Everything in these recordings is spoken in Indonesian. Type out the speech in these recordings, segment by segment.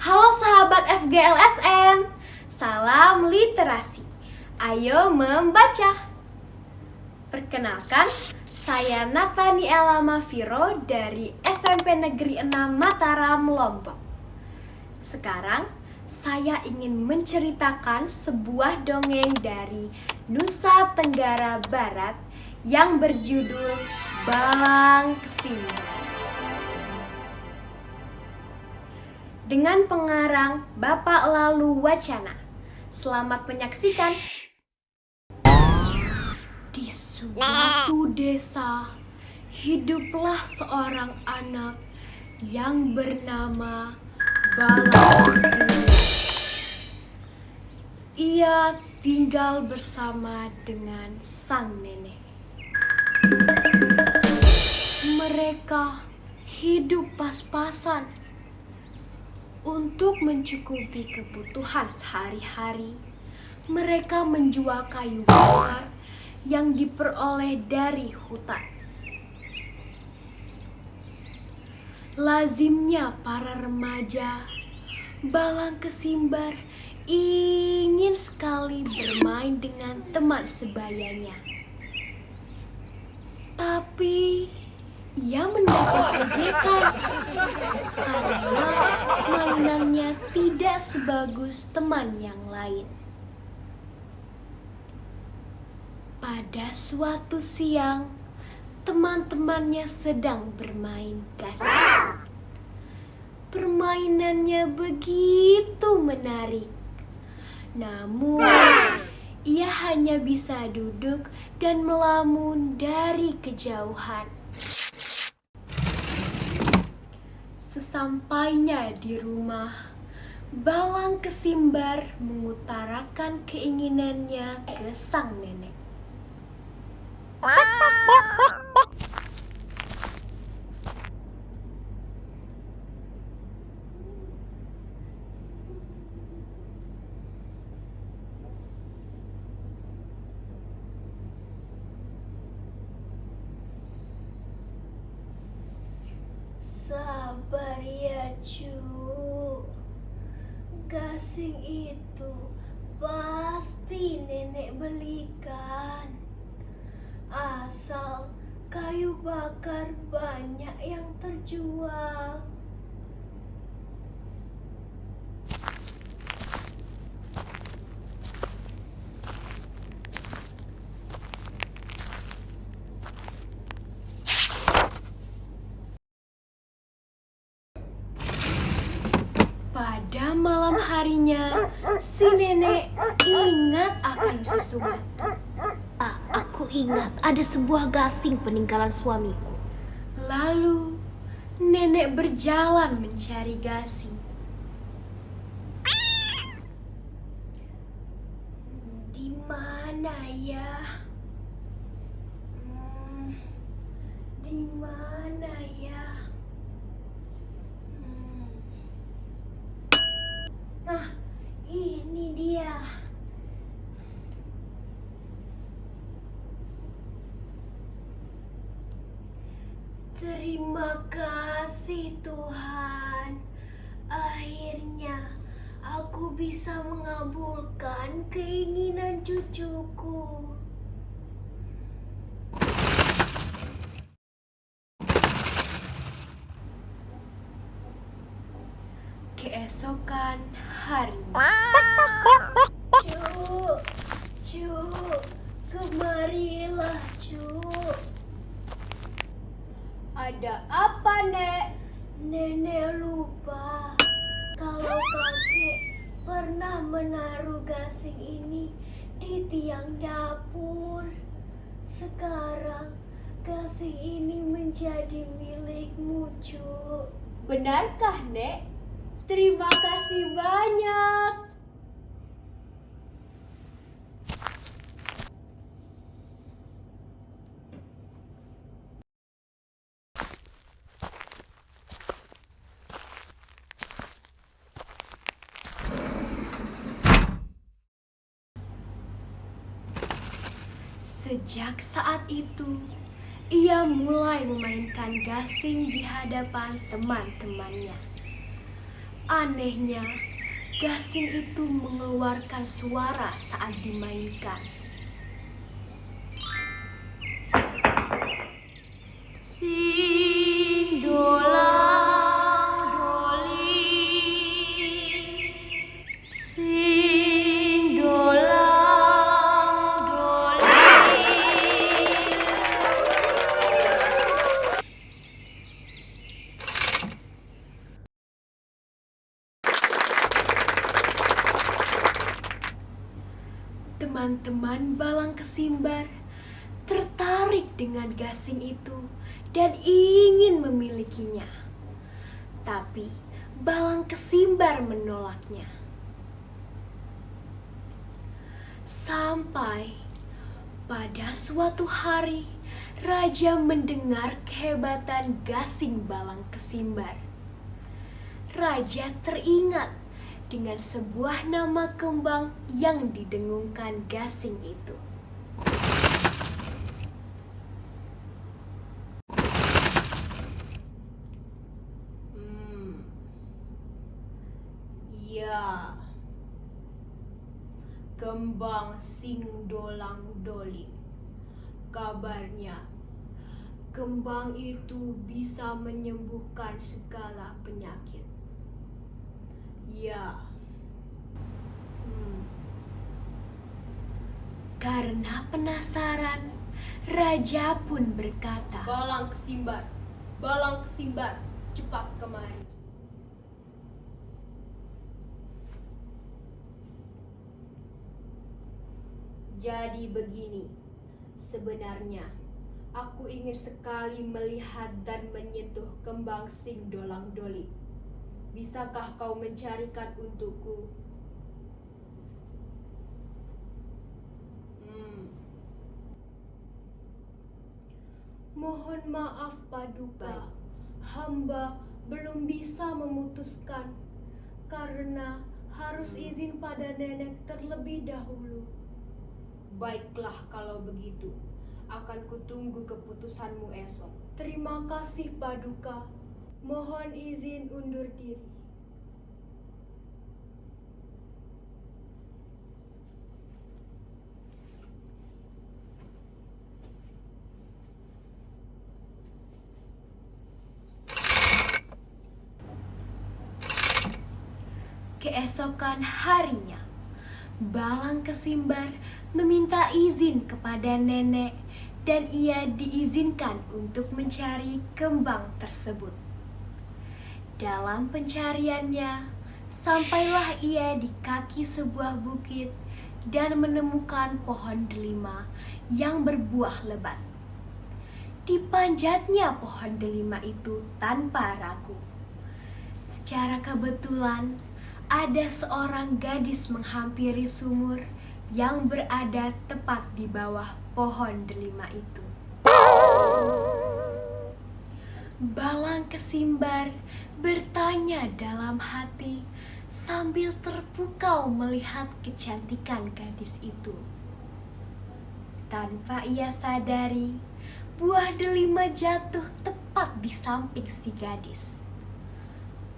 Halo sahabat FGLSN, salam literasi. Ayo membaca. Perkenalkan, saya Nataniela Mafiro dari SMP Negeri 6 Mataram, Lombok. Sekarang, saya ingin menceritakan sebuah dongeng dari Nusa Tenggara Barat yang berjudul Balang Kesimbar. Dengan pengarang Bapak Lalu Wacana. Selamat menyaksikan. Di suatu desa, hiduplah seorang anak yang bernama Balang Kesimbar. Ia tinggal bersama dengan sang nenek. Mereka hidup pas-pasan. Untuk mencukupi kebutuhan sehari-hari, mereka menjual kayu bakar yang diperoleh dari hutan. Lazimnya para remaja, Balang Kesimbar ingin sekali bermain dengan teman sebayanya. Tapi ia mendapat ejekan karena mainannya tidak sebagus teman yang lain. Pada suatu siang, teman-temannya sedang bermain gasing. Permainannya begitu menarik. Namun, ia hanya bisa duduk dan melamun dari kejauhan. Sesampainya di rumah, Balang Kesimbar mengutarakan keinginannya ke sang nenek. Sabar ya cu, gasing itu pasti nenek belikan. Asal kayu bakar banyak yang terjual. Pada malam harinya, si nenek ingat akan sesuatu. Aku ingat ada sebuah gasing peninggalan suamiku. Lalu, nenek berjalan mencari gasing. Di mana ya? Di mana ya? Nah, ini dia. Terima kasih Tuhan. Akhirnya aku bisa mengabulkan keinginan cucuku. Keesokan harinya. Cuk, kemarilah cuk. Ada apa, Nek? Nenek lupa kalau kakek pernah menaruh gasing ini di tiang dapur. Sekarang gasing ini menjadi milikmu, Cuk. Benarkah, Nek? Terima kasih banyak. Sejak saat itu, ia mulai memainkan gasing di hadapan teman-temannya. Anehnya, gasing itu mengeluarkan suara saat dimainkan. Sing dolang doli, sing dolang doli. Teman-teman Balang Kesimbar tertarik dengan gasing itu dan ingin memilikinya. Tapi Balang Kesimbar menolaknya. Sampai pada suatu hari raja mendengar kehebatan gasing Balang Kesimbar. Raja teringat dengan sebuah nama kembang yang didengungkan gasing itu. Ya, kembang sing dolang doli. Kabarnya, kembang itu bisa menyembuhkan segala penyakit. Ya. Karena penasaran, raja pun berkata, Balang Kesimbar, cepat kemari. Jadi begini, sebenarnya aku ingin sekali melihat dan menyentuh kembang sing dolang doli. Bisakah kau mencarikan untukku? Mohon maaf Paduka, hamba belum bisa memutuskan karena harus izin pada nenek terlebih dahulu. Baiklah kalau begitu, akan kutunggu keputusanmu esok. Terima kasih Paduka, mohon izin undur diri. Keesokan harinya, Balang Kesimbar meminta izin kepada nenek dan ia diizinkan untuk mencari kembang tersebut. Dalam pencariannya, sampailah ia di kaki sebuah bukit dan menemukan pohon delima yang berbuah lebat. Dipanjatnya pohon delima itu tanpa ragu. Secara kebetulan, ada seorang gadis menghampiri sumur yang berada tepat di bawah pohon delima itu. Balang Kesimbar bertanya dalam hati sambil terpukau melihat kecantikan gadis itu. Tanpa ia sadari, buah delima jatuh tepat di samping si gadis.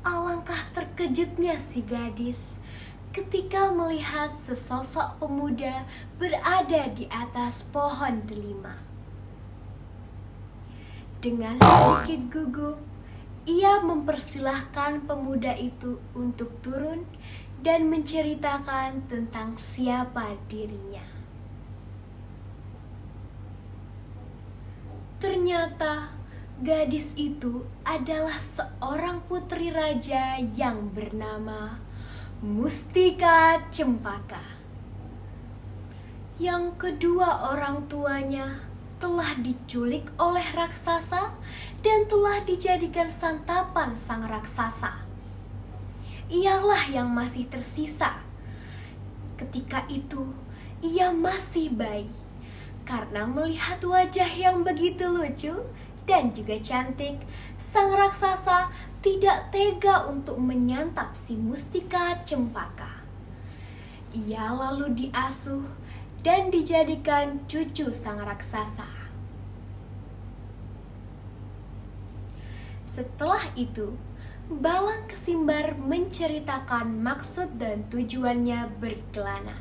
Alangkah terkejutnya si gadis ketika melihat sesosok pemuda berada di atas pohon delima. Dengan sedikit gugup, ia mempersilahkan pemuda itu untuk turun dan menceritakan tentang siapa dirinya. Ternyata gadis itu adalah seorang putri raja yang bernama Mustika Cempaka. Yang kedua orang tuanya telah diculik oleh raksasa dan telah dijadikan santapan sang raksasa. Ialah yang masih tersisa. Ketika itu ia masih bayi. Karena melihat wajah yang begitu lucu dan juga cantik, sang raksasa tidak tega untuk menyantap si Mustika Cempaka. Ia lalu diasuh dan dijadikan cucu sang raksasa. Setelah itu, Balang Kesimbar menceritakan maksud dan tujuannya berkelana.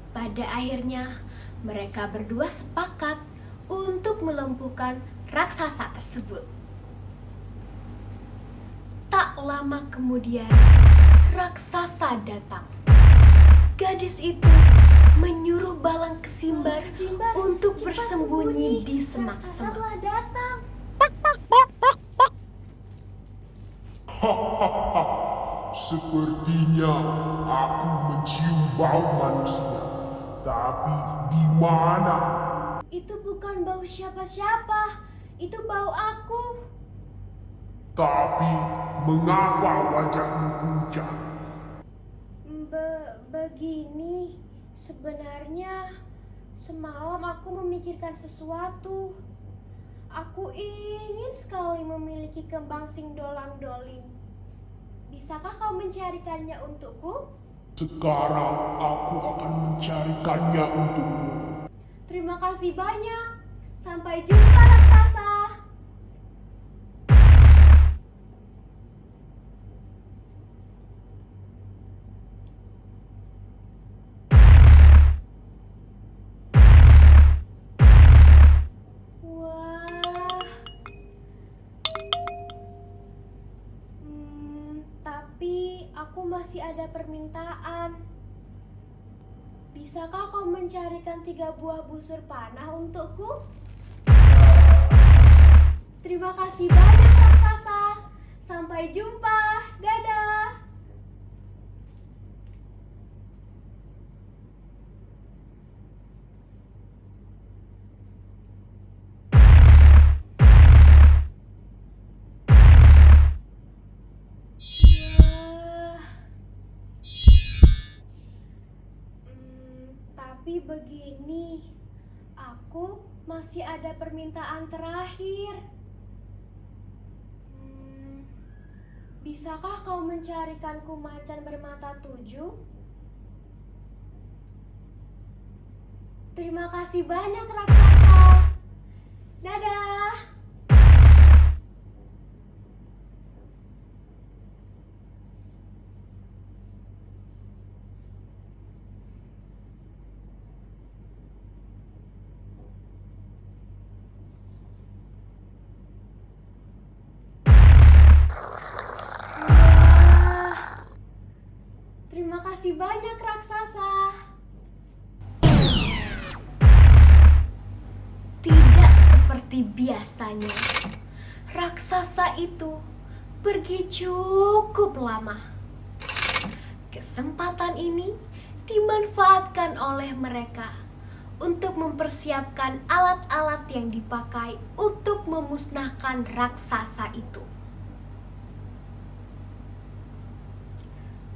Pada akhirnya, mereka berdua sepakat untuk melumpuhkan raksasa tersebut. Tak lama kemudian, raksasa datang. Gadis itu menyuruh Balang Kesimbar untuk bersembunyi di semak-semak. Sepertinya aku mencium bau manusia. Tapi di mana? Itu bukan bau siapa-siapa, itu bau aku. Tapi mengapa wajahmu pucat? Begini, sebenarnya semalam aku memikirkan sesuatu. Aku ingin sekali memiliki kembang singdolang-doling. Bisakah kau mencarikannya untukku? Sekarang aku akan mencarikannya untukmu. Terima kasih banyak. Sampai jumpa, raksasa. Wah. Tapi aku masih ada permintaan. Bisakah kau mencarikan 3 buah busur panah untukku? Terima kasih banyak, raksasa. Sampai jumpa. Dadah. Tapi begini, aku masih ada permintaan terakhir. Bisakah kau mencarikanku macan bermata 7? Terima kasih banyak, raksasa. Dadah. Terima kasih banyak, raksasa. Tidak seperti biasanya, raksasa itu pergi cukup lama. Kesempatan ini dimanfaatkan oleh mereka untuk mempersiapkan alat-alat yang dipakai untuk memusnahkan raksasa itu.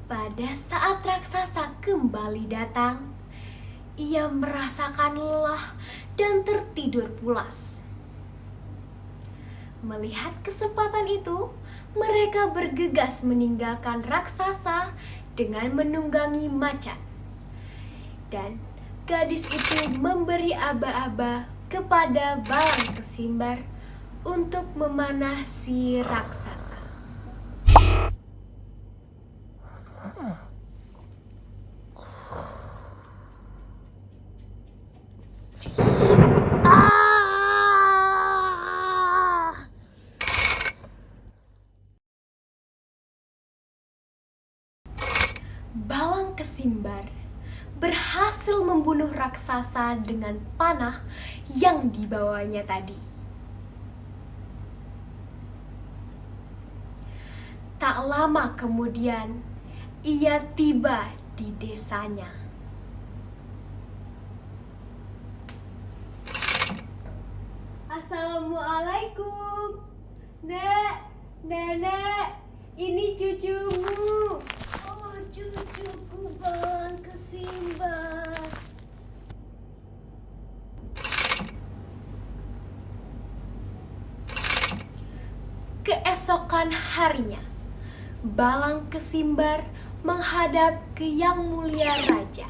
Pada saat raksasa kembali datang, ia merasakan lelah dan tertidur pulas. Melihat kesempatan itu, mereka bergegas meninggalkan raksasa dengan menunggangi macan. Dan gadis itu memberi aba-aba kepada Balang Kesimbar untuk memanah si raksasa. Balang Kesimbar berhasil membunuh raksasa dengan panah yang dibawanya tadi. Tak lama kemudian, ia tiba di desanya. Assalamualaikum, Nek, Nenek, ini cucumu. Oh, cucuku Balang Kesimbar. Keesokan harinya, Balang Kesimbar menghadap ke Yang Mulia Raja.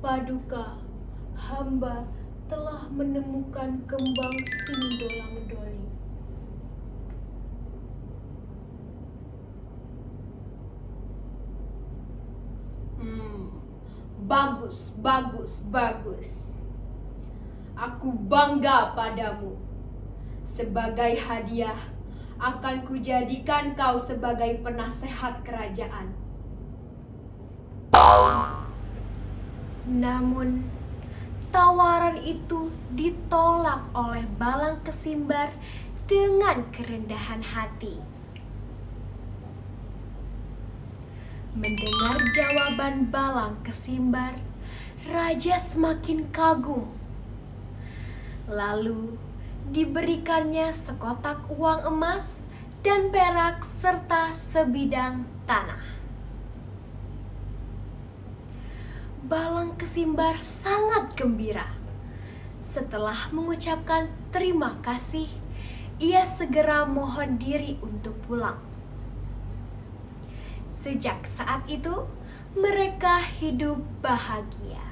Paduka, hamba telah menemukan kembang Simdolang-Doling. Bagus, bagus, bagus. Aku bangga padamu. Sebagai hadiah, akan kujadikan kau sebagai penasehat kerajaan. Namun, tawaran itu ditolak oleh Balang Kesimbar dengan kerendahan hati. Mendengar jawaban Balang Kesimbar, raja semakin kagum. Lalu diberikannya sekotak uang emas dan perak serta sebidang tanah. Balang Kesimbar sangat gembira. Setelah mengucapkan terima kasih, ia segera mohon diri untuk pulang. Sejak saat itu, mereka hidup bahagia.